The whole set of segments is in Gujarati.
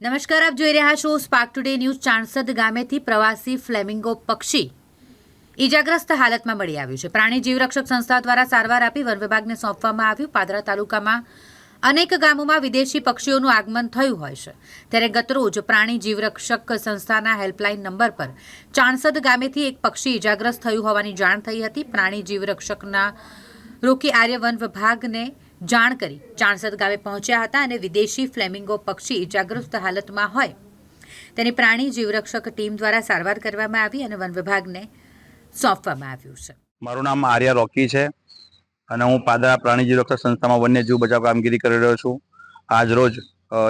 નમસ્કાર, આપ જોઈ રહ્યા છો સ્પાર્ક ટુડે ન્યૂઝ. ચાણસદ ગામેથી પ્રવાસી ફ્લેમિંગો પક્ષી ઈજાગ્રસ્ત હાલતમાં મળી આવ્યું છે. પ્રાણી જીવરક્ષક સંસ્થા દ્વારા સારવાર આપી વન વિભાગને સોંપવામાં આવ્યું. પાદરા તાલુકામાં અનેક ગામોમાં વિદેશી પક્ષીઓનું આગમન થયું હોય છે, ત્યારે ગતરોજ પ્રાણી જીવરક્ષક સંસ્થાના હેલ્પલાઇન નંબર પર ચાણસદ ગામેથી એક પક્ષી ઈજાગ્રસ્ત થયું હોવાની જાણ થઈ હતી. પ્રાણી જીવરક્ષકના રોકી આર્ય વન વિભાગને જાણ કરી ચાણસદ ગામે પહોંચ્યા હતા અને વિદેશી ફ્લેમિંગો પક્ષી ઈજાગ્રસ્ત હાલતમાં હોય તેની પ્રાણી જીવરક્ષક ટીમ દ્વારા સારવાર કરવામાં આવી અને વન વિભાગને સોંપવામાં આવ્યું છે. મારું નામ આર્યા રોકી છે અને હું પાદરા પ્રાણી જીવરક્ષક સંસ્થામાં વન્યજીવ બચાવ કામગીરી કરી રહ્યો છું. આજ રોજ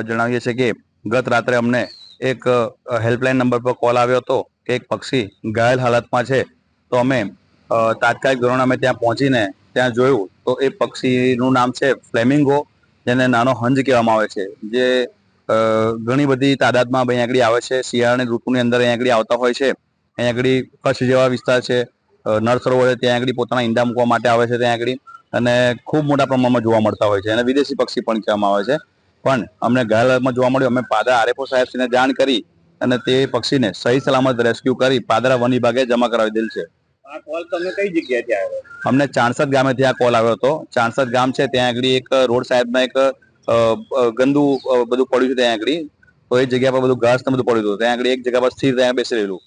જણાવીએ છીએ કે ગત રાત્રે અમને એક હેલ્પલાઇન નંબર પર કોલ આવ્યો હતો કે એક પક્ષી ઘાયલ હાલતમાં છે. તો અમે તાત્કાલિક ધોરણે અમે ત્યાં પહોંચીને ત્યાં જોયું તો એ પક્ષીનું નામ છે ફ્લેમિંગો, જેને નાનો હંજ કહેવામાં આવે છે, જે ઘણી બધી તાદાદમાં અહીંયા આગળ આવે છે. શિયાળાની ઋતુની અંદર અહીંયા આગળ આવતા હોય છે. અહીંયા આગળ કચ્છ જેવા વિસ્તાર છે, નર સરોવર છે, ત્યાં આગળ પોતાના ઈંડા મૂકવા માટે આવે છે ત્યાં આગળ, અને ખૂબ મોટા પ્રમાણમાં જોવા મળતા હોય છે. અને વિદેશી પક્ષી પણ કહેવામાં આવે છે. પણ અમને ઘાયલ હાલતમાં જોવા મળ્યું. અમે પાદરા આરએફઓ સાહેબશ્રીને જાણ કરી અને તે પક્ષીને સહી સલામત રેસ્ક્યુ કરી પાદરા વન વિભાગે જમા કરાવી દીધેલ છે. આ કોલ તમને કઈ જગ્યાએથી આવ્યો? અમને ચાણસદ ગામેથી આ કોલ આવ્યો હતો. ચાણસદ ગામ છે, ત્યાં આગળ એક રોડ સાહેબમાં એક ગંદુ બધું પડ્યું છે ત્યાં આગળ. તો એ જગ્યા પર બધું ઘાસ ને બધું પડ્યું હતું. ત્યાં આગળ એક જગ્યા પર સ્થિર ત્યાં બેસી રહેલું.